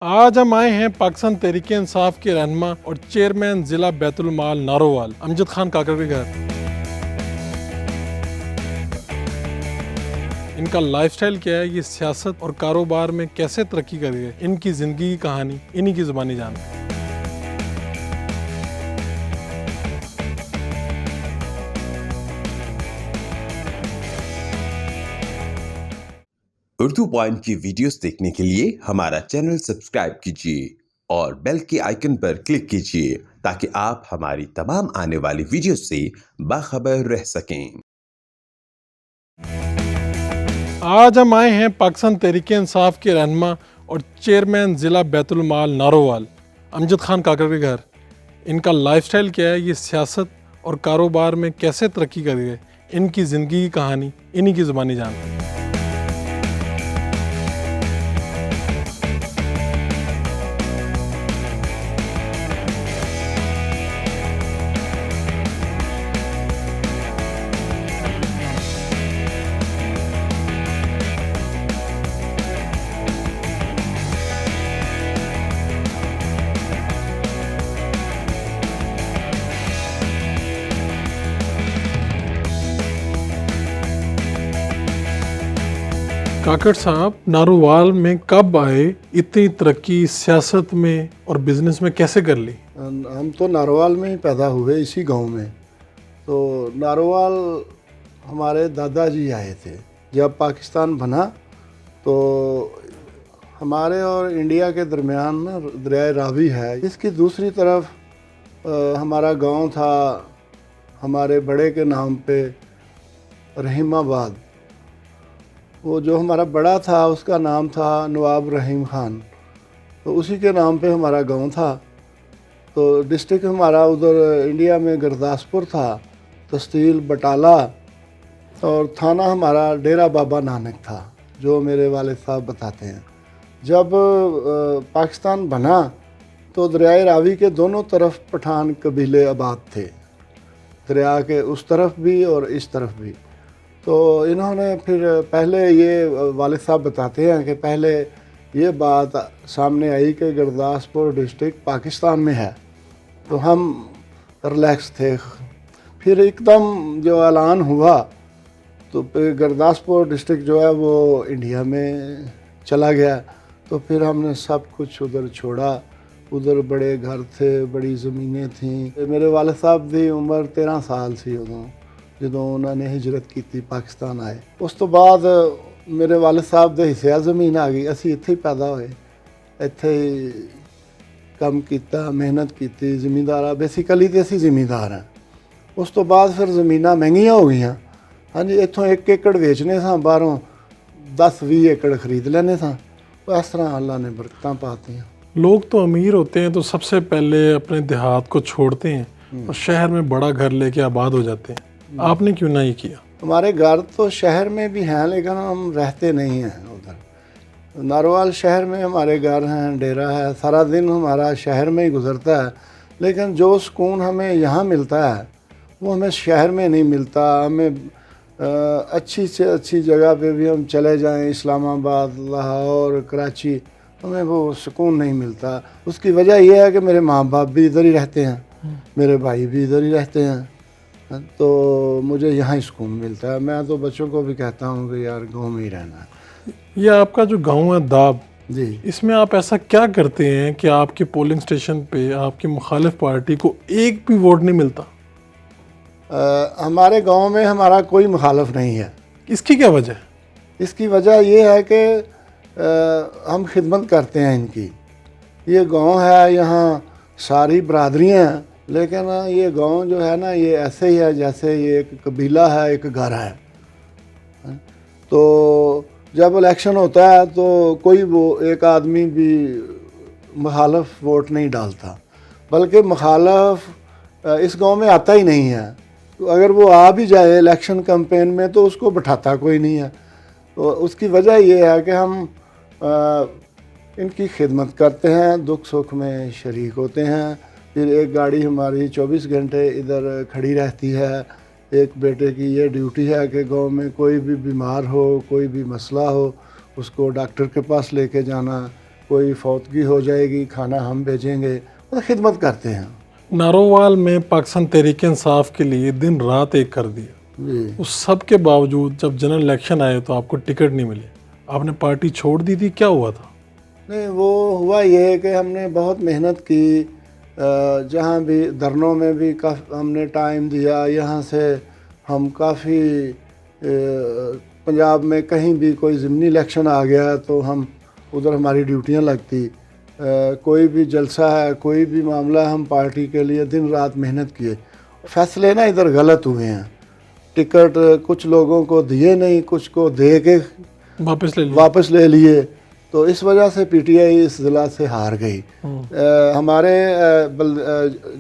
आज हम आए हैं पाकिस्तान तहरीक इंसाफ के रहनुमा और चेयरमैन जिला बैतुल माल नारोवाल अमजद खान काकड़ के घर। इनका लाइफस्टाइल क्या है, ये सियासत और कारोबार में कैसे तरक्की कर गए, इनकी ज़िंदगी की कहानी इन्हीं की ज़ुबानी जानते हैं। उर्दू पॉइंट की वीडियोस देखने के लिए हमारा चैनल सब्सक्राइब कीजिए और बेल के आइकन पर क्लिक कीजिए ताकि आप हमारी तमाम आने वाली वीडियोस से बाखबर रह सकें। आज हम आए हैं पाकिस्तान तहरीक इंसाफ के रहनुमा और चेयरमैन ज़िला बैतुल माल नारोवाल अमजद खान काकड़ के घर। इनका लाइफस्टाइल क्या है, ये सियासत और कारोबार में कैसे तरक्की कर गए, इनकी ज़िंदगी की कहानी इन्हीं की ज़ुबानी जानते हैं। काकड़ साहब, नारोवाल में कब आए, इतनी तरक्की सियासत में और बिजनेस में कैसे कर ली? हम तो नारोवाल में ही पैदा हुए, इसी गांव में। तो नारोवाल हमारे दादाजी आए थे जब पाकिस्तान बना। तो हमारे और इंडिया के दरमियान ना दरिया रावी है, इसकी दूसरी तरफ हमारा गांव था, हमारे बड़े के नाम पे रहीमाबाद। वो जो हमारा बड़ा था उसका नाम था नवाब रहीम खान, तो उसी के नाम पे हमारा गांव था। तो डिस्ट्रिक्ट हमारा उधर इंडिया में गुरदासपुर था, तहसील बटाला, और थाना हमारा डेरा बाबा नानक था, जो मेरे वालिद साहब बताते हैं। जब पाकिस्तान बना तो दरिया रावी के दोनों तरफ पठान कबीले आबाद थे, दरिया के उस तरफ भी और इस तरफ भी। तो इन्होंने फिर पहले, ये वालिद साहब बताते हैं कि पहले ये बात सामने आई कि गुरदासपुर डिस्ट्रिक्ट पाकिस्तान में है, तो हम रिलैक्स थे। फिर एकदम जो ऐलान हुआ तो फिर गुरदासपुर डिस्ट्रिक्ट जो है वो इंडिया में चला गया। तो फिर हमने सब कुछ उधर छोड़ा। उधर बड़े घर थे, बड़ी ज़मीनें थीं। मेरे वालिद साहब की उम्र 13 साल सी उदों ਜਦੋਂ ਉਹਨਾਂ ਨੇ ਹਿਜਰਤ ਕੀਤੀ, ਪਾਕਿਸਤਾਨ ਆਏ। ਉਸ ਤੋਂ ਬਾਅਦ ਮੇਰੇ ਵਾਲਿਦ ਸਾਹਿਬ ਦੇ ਹਿੱਸੇ ਜ਼ਮੀਨ ਆ ਗਈ। ਅਸੀਂ ਇੱਥੇ ਹੀ ਪੈਦਾ ਹੋਏ, ਇੱਥੇ ਹੀ ਕੰਮ ਕੀਤਾ, ਮਿਹਨਤ ਕੀਤੀ। ਜ਼ਿਮੀਂਦਾਰ ਬੇਸਿਕਲੀ ਤੇ ਅਸੀਂ ਜ਼ਿਮੀਂਦਾਰ ਹਾਂ। ਉਸ ਤੋਂ ਬਾਅਦ ਫਿਰ ਜ਼ਮੀਨਾਂ ਮਹਿੰਗੀਆਂ ਹੋ ਗਈਆਂ। ਹਾਂਜੀ, ਇੱਥੋਂ 1 ਏਕੜ ਵੇਚਣੇ ਸਾਂ, ਬਾਹਰੋਂ 10-20 ਏਕੜ ਖਰੀਦ ਲੈਣੇ ਸਾਂ। ਇਸ ਤਰ੍ਹਾਂ ਅੱਲਾ ਨੇ ਬਰਕਤਾਂ ਪਾਤੀਆਂ। लोग तो अमीर होते हैं तो सबसे पहले अपने देहात को छोड़ते हैं और शहर में बड़ा घर लेके आबाद हो जाते हैं। आपने क्यों ना ये किया? हमारे घर तो शहर में भी हैं, लेकिन हम रहते नहीं हैं उधर। नारोवाल शहर में हमारे घर हैं, डेरा है, सारा दिन हमारा शहर में ही गुजरता है। लेकिन जो सुकून हमें यहाँ मिलता है वो हमें शहर में नहीं मिलता। हमें अच्छी से अच्छी जगह पे भी हम चले जाएं, इस्लामाबाद, लाहौर, कराची, हमें वो सुकून नहीं मिलता। उसकी वजह यह है कि मेरे माँ बाप भी इधर ही रहते हैं, मेरे भाई भी इधर ही रहते हैं, तो मुझे यहाँ ही सुकून मिलता है। मैं तो बच्चों को भी कहता हूँ कि यार गांव में ही रहना है। ये आपका जो गांव है दाब जी, इसमें आप ऐसा क्या करते हैं कि आपके पोलिंग स्टेशन पे आपकी मुखालिफ पार्टी को एक भी वोट नहीं मिलता? हमारे गांव में हमारा कोई मुखालिफ नहीं है। इसकी क्या वजह है? इसकी वजह ये है कि हम खिदमत करते हैं इनकी। ये गांव है, यहाँ सारी बरादरियाँ हैं, लेकिन ये गांव जो है ना, ये ऐसे ही है जैसे ये एक कबीला है, एक घर है। तो जब इलेक्शन होता है तो कोई वो एक आदमी भी मुखालफ वोट नहीं डालता, बल्कि मुखालफ इस गांव में आता ही नहीं है। तो अगर वो आ भी जाए इलेक्शन कैंपेन में तो उसको बिठाता कोई नहीं है। तो उसकी वजह ये है कि हम इनकी खिदमत करते हैं, दुख सुख में शरीक होते हैं। फिर एक गाड़ी हमारी 24 घंटे इधर खड़ी रहती है। एक बेटे की ये ड्यूटी है कि गांव में कोई भी बीमार हो, कोई भी मसला हो, उसको डॉक्टर के पास लेके जाना, کوئی فوتگی ہو جائے گی کھانا ہم بھیجیں گے، مطلب خدمت کرتے ہیں. نارووال میں پاکستان تحریک انصاف کے لیے دن رات ایک کر دیا. جی اس سب کے باوجود جب جنرل الیکشن آئے تو آپ کو ٹکٹ نہیں ملے، آپ نے پارٹی چھوڑ دی تھی، کیا ہوا تھا؟ نہیں، وہ ہوا یہ کہ ہم نے بہت محنت کی، جہاں بھی دھرنوں میں بھی کافی ہم نے ٹائم دیا. یہاں سے ہم کافی پنجاب میں کہیں بھی کوئی ضمنی الیکشن آ گیا تو ہم ادھر ہماری ڈیوٹیاں لگتی. کوئی بھی جلسہ ہے، کوئی بھی معاملہ، ہم پارٹی کے لیے دن رات محنت کیے. فیصلے نا ادھر غلط ہوئے ہیں. ٹکٹ کچھ لوگوں کو دیے نہیں، کچھ کو دے کے واپس لے لیے، تو اس وجہ سے پی ٹی آئی اس ضلع سے ہار گئی. ہمارے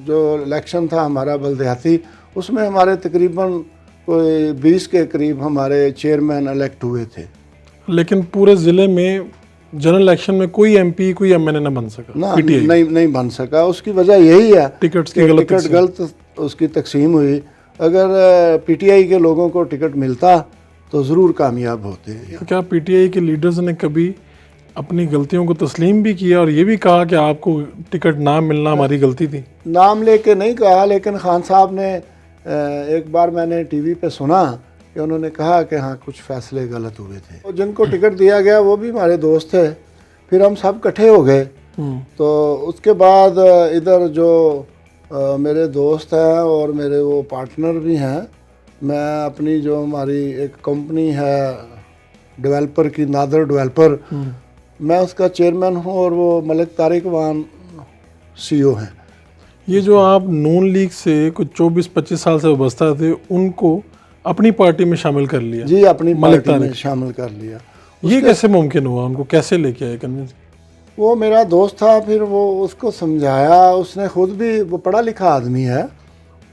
جو الیکشن تھا ہمارا بلدیاتی، اس میں ہمارے تقریباً کوئی 20 کے قریب ہمارے چیئرمین الیکٹ ہوئے تھے. لیکن پورے ضلع میں جنرل الیکشن میں کوئی ایم پی کوئی ایم این اے نہ بن سکا، نہیں بن سکا. اس کی وجہ یہی ہے ٹکٹ غلط اس کی تقسیم ہوئی. اگر پی ٹی آئی کے لوگوں کو ٹکٹ ملتا تو ضرور کامیاب ہوتے. کیا پی ٹی آئی کے لیڈرز نے کبھی اپنی غلطیوں کو تسلیم بھی کیا اور یہ بھی کہا کہ آپ کو ٹکٹ نہ ملنا ہماری غلطی تھی؟ نام لے کے نہیں کہا، لیکن خان صاحب نے ایک بار میں نے ٹی وی پہ سنا کہ انہوں نے کہا کہ ہاں کچھ فیصلے غلط ہوئے تھے. جن کو ٹکٹ دیا گیا وہ بھی ہمارے دوست تھے. پھر ہم سب اکٹھے ہو گئے. تو اس کے بعد ادھر جو میرے دوست ہیں اور میرے وہ پارٹنر بھی ہیں، میں اپنی جو ہماری ایک کمپنی ہے ڈیولپر کی، نادر ڈیولپر، میں اس کا چیئرمین ہوں اور وہ ملک طارق وان سی او ہیں. یہ جو آپ نون لیگ سے کچھ 24-25 سال سے وابستہ تھے، ان کو اپنی پارٹی میں شامل کر لیا؟ جی، اپنی پارٹی میں شامل کر لیا. یہ کیسے ممکن ہوا؟ ان کو کیسے لے کے آئے کنوینس؟ وہ میرا دوست تھا، پھر وہ اس کو سمجھایا. اس نے خود بھی، وہ پڑھا لکھا آدمی ہے،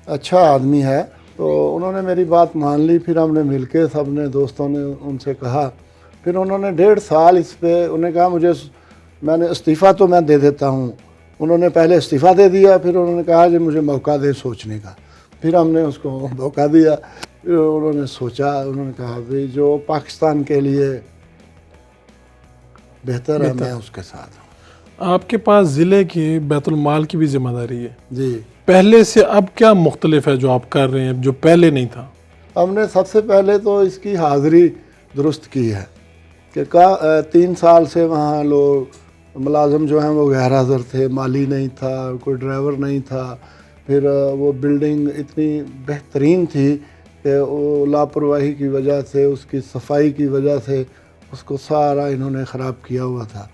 اچھا آدمی ہے، تو انہوں نے میری بات مان لی. پھر ہم نے مل کے سب نے دوستوں نے ان سے کہا. پھر انہوں نے 1.5 سال اس پہ، انہوں نے کہا میں نے استعفیٰ تو میں دے دیتا ہوں. انہوں نے پہلے استعفیٰ دے دیا، پھر انہوں نے کہا کہ مجھے موقع دے سوچنے کا. پھر ہم نے اس کو موقع دیا. پھر انہوں نے سوچا، انہوں نے کہا بھائی جو پاکستان کے لیے بہتر ہے میں اس کے ساتھ ہوں. آپ کے پاس ضلع کے بیت المال کی بھی ذمہ داری ہے. جی، پہلے سے اب کیا مختلف ہے جو آپ کر رہے ہیں جو پہلے نہیں تھا؟ ہم نے سب سے پہلے تو اس کی حاضری درست کی ہے کہ 3 سال سے وہاں لوگ ملازم جو ہیں وہ غیر حاضر تھے، مالی نہیں تھا، کوئی ڈرائیور نہیں تھا. پھر وہ بلڈنگ اتنی بہترین تھی کہ وہ لاپرواہی کی وجہ سے، اس کی صفائی کی وجہ سے اس کو سارا انہوں نے خراب کیا ہوا تھا.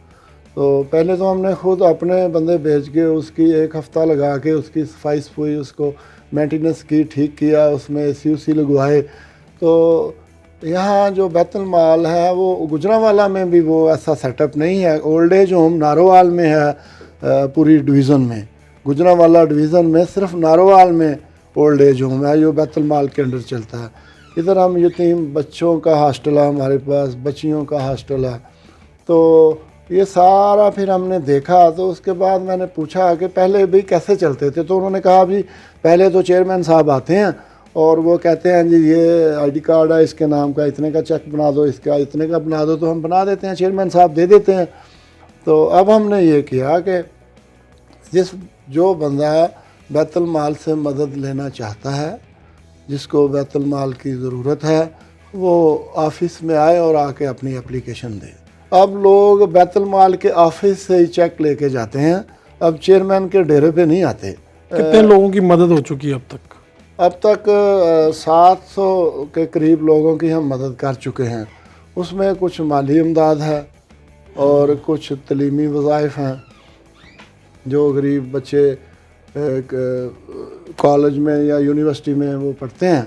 تو پہلے تو ہم نے خود اپنے بندے بھیج کے اس کی 1 ہفتہ لگا کے اس کی صفائی اس کو مینٹیننس کی، ٹھیک کیا، اس میں اے سی لگوائے. تو یہاں جو بیت المال ہے وہ گجرانوالہ میں بھی وہ ایسا سیٹ اپ نہیں ہے. اولڈ ایج ہوم نارووال میں ہے، پوری ڈویژن میں. گجرانوالہ ڈویژن میں صرف نارووال میں اولڈ ایج ہوم ہے جو بیت المال کے انڈر چلتا ہے. ادھر ہم یتیم بچوں کا ہاسٹل ہے ہمارے پاس، بچیوں کا ہاسٹل ہے. تو یہ سارا پھر ہم نے دیکھا. تو اس کے بعد میں نے پوچھا کہ پہلے بھی کیسے چلتے تھے؟ تو انہوں نے کہا بھی پہلے تو چیئرمین صاحب آتے ہیں اور وہ کہتے ہیں جی یہ آئی ڈی کارڈ ہے اس کے نام کا، اتنے کا چیک بنا دو، اس کا اتنے کا بنا دو. تو ہم بنا دیتے ہیں، چیئرمین صاحب دے دیتے ہیں. تو اب ہم نے یہ کیا کہ جو بندہ بیت المال سے مدد لینا چاہتا ہے، جس کو بیت المال کی ضرورت ہے، وہ آفس میں آئے اور آ کے اپنی اپلیکیشن دے. اب لوگ بیت المال کے آفس سے ہی چیک لے کے جاتے ہیں، اب چیئرمین کے ڈیرے پہ نہیں آتے. کتنے لوگوں کی مدد ہو چکی ہے اب تک؟ اب تک 700 کے قریب لوگوں کی ہم مدد کر چکے ہیں. اس میں کچھ مالی امداد ہے اور کچھ تعلیمی وظائف ہیں. جو غریب بچے کالج میں یا یونیورسٹی میں وہ پڑھتے ہیں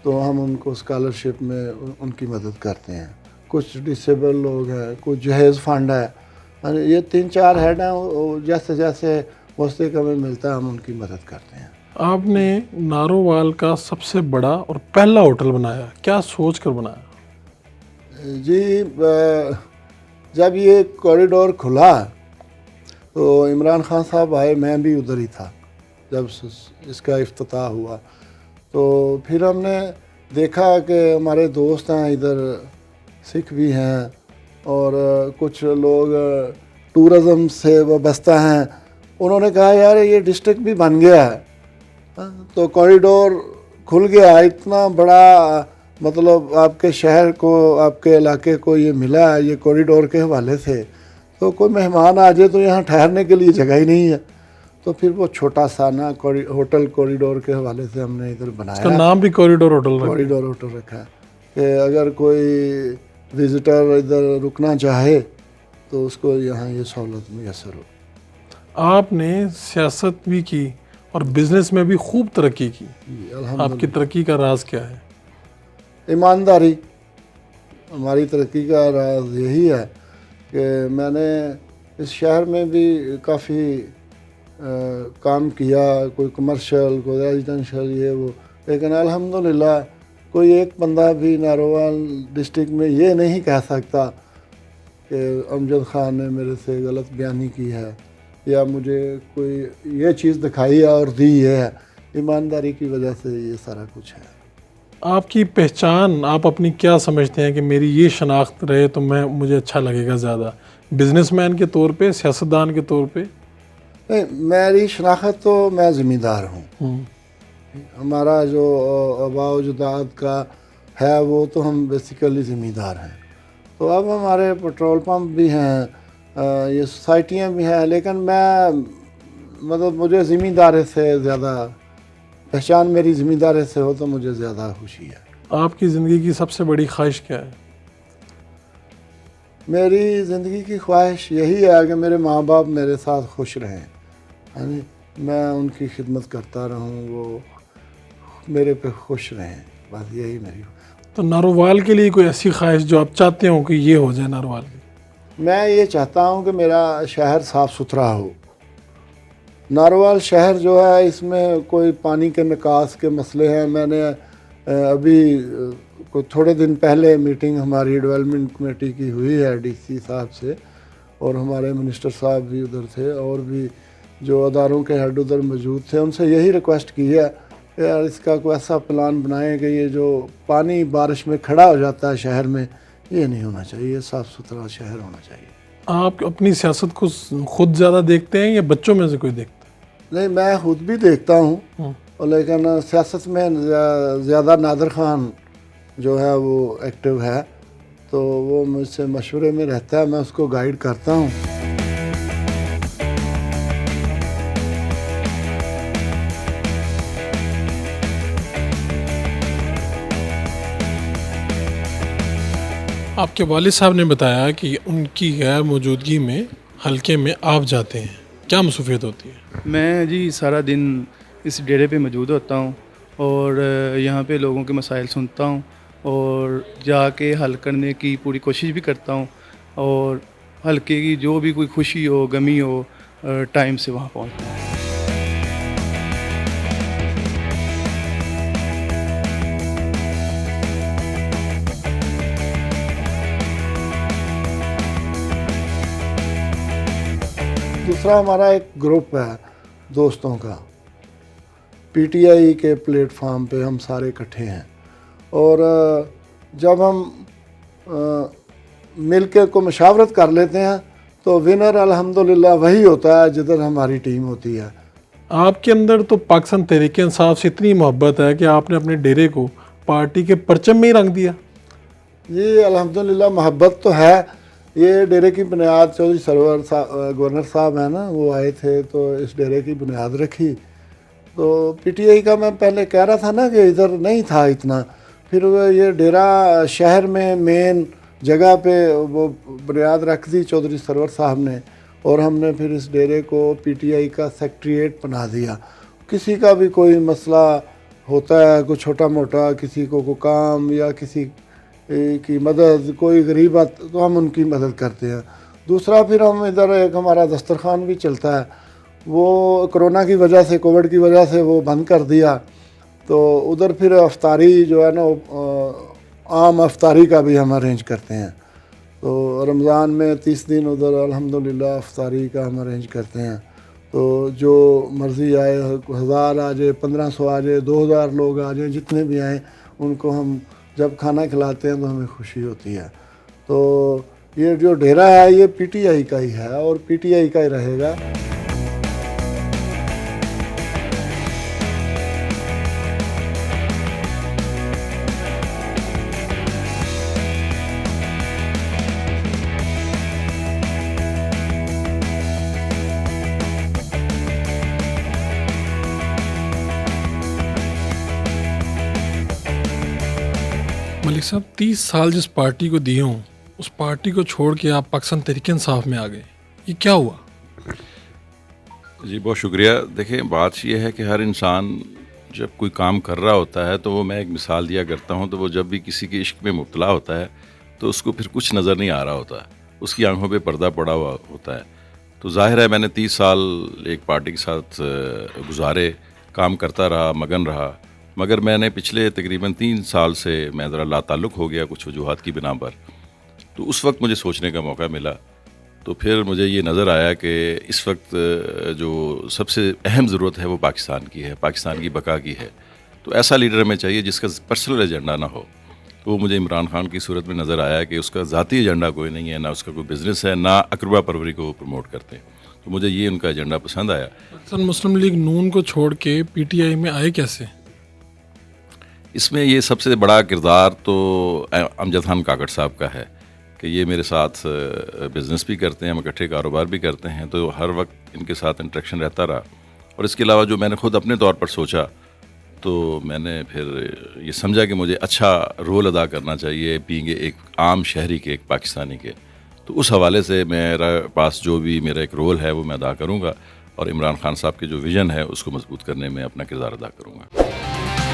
تو ہم ان کو اسکالرشپ میں ان کی مدد کرتے ہیں. کچھ ڈسیبل لوگ ہیں، کچھ جہیز فنڈ ہے. یہ 3-4 ہیڈ ہیں، جیسے جیسے وسطے کا میں ملتا ہے ہم ان کی مدد کرتے ہیں. آپ نے نارووال کا سب سے بڑا اور پہلا ہوٹل بنایا، کیا سوچ کر بنایا؟ جی، جب یہ کوریڈور کھلا تو عمران خان صاحب آئے، میں بھی ادھر ہی تھا جب اس کا افتتاح ہوا. تو پھر ہم نے دیکھا کہ ہمارے دوست ہیں ادھر، سکھ بھی ہیں اور کچھ لوگ टूरिज़म से वाबस्ता हैं, उन्होंने कहा यार ये डिस्ट्रिक्ट भी बन गया है, तो कॉरिडोर खुल गया, इतना बड़ा मतलब आपके शहर को, आपके इलाके को ये मिला है ये कॉरिडोर के हवाले से, तो कोई मेहमान आ जाए तो यहाँ ठहरने के लिए जगह ही नहीं है। तो फिर वो छोटा सा ना होटल कॉरिडोर के हवाले से हमने इधर बनाया, इसका नाम भी कॉरिडोर होटल रखा। कॉरिडोर होटल रखा है कि अगर कोई विज़िटर इधर रुकना चाहे तो उसको यहाँ ये सहूलत मैसर हो। आपने सियासत भी की और बिजनेस में भी खूब तरक्की की, आपकी तरक्की का राज क्या है? ईमानदारी। हमारी तरक्की का राज यही है कि मैंने इस शहर में भी काफ़ी काम किया, कोई कमर्शियल, कोई रेजिडेंशियल, ये वो, लेकिन अल्हम्दुलिल्लाह कोई एक बंदा भी नारोवाल डिस्ट्रिक्ट में ये नहीं कह सकता कि अमजद ख़ान ने मेरे से गलत बयानी की है या मुझे कोई ये चीज़ दिखाई है और दी है। ईमानदारी की वजह से ये सारा कुछ है। आपकी पहचान आप अपनी क्या समझते हैं कि मेरी ये शनाख्त रहे तो मुझे अच्छा लगेगा ज़्यादा, बिजनेसमैन के तौर पे, सियासतदान के तौर पे? नहीं, मेरी शनाख्त तो मैं ज़मींदार हूँ। हमारा जो आबाओ अजदाद का है वो तो हम बेसिकली ज़मींदार हैं। तो अब हमारे पेट्रोल पंप भी हैं, ये सोसाइटियाँ भी हैं, लेकिन मैं मतलब मुझे ज़मींदारी से ज़्यादा पहचान, मेरी ज़मींदारी से हो तो मुझे ज़्यादा खुशी है। आपकी ज़िंदगी की सबसे बड़ी ख्वाहिश क्या है? मेरी ज़िंदगी की ख्वाहिश यही है कि मेरे माँ बाप मेरे साथ खुश रहें, यानी मैं उनकी खिदमत करता रहूँ, वो मेरे पे खुश रहें, बस यही मेरी। तो नारोवाल के लिए कोई ऐसी ख्वाहिश जो आप चाहते हो कि ये हो जाए नारोवाल की? मैं ये चाहता हूँ कि मेरा शहर साफ़ सुथरा हो। नारोवाल शहर जो है इसमें कोई पानी के निकास के मसले हैं। मैंने अभी कोई थोड़े दिन पहले मीटिंग हमारी डेवलपमेंट कमेटी की हुई है डीसी साहब से, और हमारे मिनिस्टर साहब भी उधर थे और भी जो अदारों के हेड उधर मौजूद थे, उनसे यही रिक्वेस्ट की है कि यार इसका कोई ऐसा प्लान बनाएं कि ये जो पानी बारिश में खड़ा हो जाता है शहर में, ये नहीं होना चाहिए, साफ़ सुथरा शहर होना चाहिए। आप अपनी सियासत को खुद ज़्यादा देखते हैं या बच्चों में से कोई देखता है? नहीं, मैं खुद भी देखता हूँ, और लेकिन सियासत में ज़्यादा नादर ख़ान जो है वो एक्टिव है, तो वो मुझसे मशवरे में रहता है, मैं उसको गाइड करता हूँ। आपके वालिद साहब ने बताया कि उनकी गैर मौजूदगी में हलके में आप जाते हैं, क्या मसरूफियत होती है? मैं जी सारा दिन इस डेरे पे मौजूद होता हूँ और यहाँ पे लोगों के मसाइल सुनता हूँ और जाके हल करने की पूरी कोशिश भी करता हूँ, और हलके की जो भी कोई खुशी हो, गमी हो, टाइम से वहाँ पहुँचता हूँ। दूसरा हमारा एक ग्रुप है दोस्तों का, पीटीआई के प्लेटफार्म पे हम सारे इकट्ठे हैं, और जब हम मिल के को मशावरत कर लेते हैं तो विनर अल्हम्दुलिल्लाह वही होता है जिधर हमारी टीम होती है। आपके अंदर तो पाकिस्तान तहरीक इंसाफ से इतनी मोहब्बत है कि आपने अपने डेरे को पार्टी के परचम में ही रंग दिया। ये अल्हम्दुलिल्लाह मोहब्बत तो है। ये डेरे की बुनियाद चौधरी सरवर गवर्नर साहब हैं ना, वो आए थे तो इस डेरे की बुनियाद रखी। तो पीटीआई का मैं पहले कह रहा था ना कि इधर नहीं था इतना, फिर ये डेरा शहर में मेन जगह पे वो बुनियाद रख दी चौधरी सरवर साहब ने, और हमने फिर इस डेरे को पीटीआई का सेक्रेटेरिएट बना दिया। किसी का भी कोई मसला होता है, कोई छोटा मोटा, किसी को कोई काम या किसी की मदद, कोई गरीब तो हम उनकी मदद करते हैं। दूसरा फिर हम इधर एक हमारा दस्तरखान भी चलता है, वो कोरोना की वजह से, कोविड की वजह से वो बंद कर दिया, तो उधर फिर अफ्तारी जो है ना, आम अफ्तारी का भी हम अरेंज करते हैं। तो रमज़ान में 30 दिन उधर अल्हम्दुलिल्लाह अफ्तारी का हम अरेंज करते हैं। तो जो मर्ज़ी आए, 1000 आ जाए, 1500 आ जाए, 2000 लोग आ जाए, जितने भी आए उनको हम जब खाना खिलाते हैं तो हमें खुशी होती है। तो ये जो डेरा है ये पीटीआई का ही है और पीटीआई का ही रहेगा। मलिक साहब 30 साल जिस पार्टी को दिए हों उस पार्टी को छोड़ के आप पाकिस्तान तहरीक इंसाफ में आ गए, ये क्या हुआ? जी बहुत शुक्रिया। देखें, बात यह है कि हर इंसान जब कोई काम कर रहा होता है तो वो, मैं एक मिसाल दिया करता हूँ, तो वो जब भी किसी के इश्क में मुब्तला होता है तो उसको फिर कुछ नज़र नहीं आ रहा होता है, उसकी आंखों पे पर्दा पड़ा हुआ होता है। तो जाहिर है मैंने 30 साल एक पार्टी के साथ गुजारे, काम करता रहा, मगन रहा, मगर मैंने पिछले तकरीबन 3 साल से मैं ज़रा लाताल्लुक़ हो गया कुछ वजूहात की बिना पर। तो उस वक्त मुझे सोचने का मौका मिला, तो फिर मुझे ये नज़र आया कि इस वक्त जो सबसे अहम ज़रूरत है वो पाकिस्तान की है, पाकिस्तान की बका की है। तो ऐसा लीडर हमें चाहिए जिसका पर्सनल एजेंडा ना हो। तो वो मुझे इमरान खान की सूरत में नज़र आया कि उसका ज़ाती एजेंडा कोई नहीं है, ना उसका कोई बिज़नेस है, ना अकरबा परवरी को प्रमोट करते हैं। तो मुझे ये उनका एजेंडा पसंद आया। पाकिस्तान मुस्लिम लीग नून को छोड़ के पीटीआई में आए कैसे? इसमें ये सबसे बड़ा किरदार तो अमजद खान काकड़ साहब का है कि ये मेरे साथ बिज़नेस भी करते हैं, हम इकट्ठे कारोबार भी करते हैं, तो हर वक्त इनके साथ इंटरेक्शन रहता रहा। और इसके अलावा जो मैंने खुद अपने तौर पर सोचा, तो मैंने फिर ये समझा कि मुझे अच्छा रोल अदा करना चाहिए बीइंग एक आम शहरी के, एक पाकिस्तानी के। तो उस हवाले से मेरा पास जो भी मेरा एक रोल है वो मैं अदा करूँगा और इमरान खान साहब के जो विज़न है उसको मजबूत करने में अपना किरदार अदा करूँगा।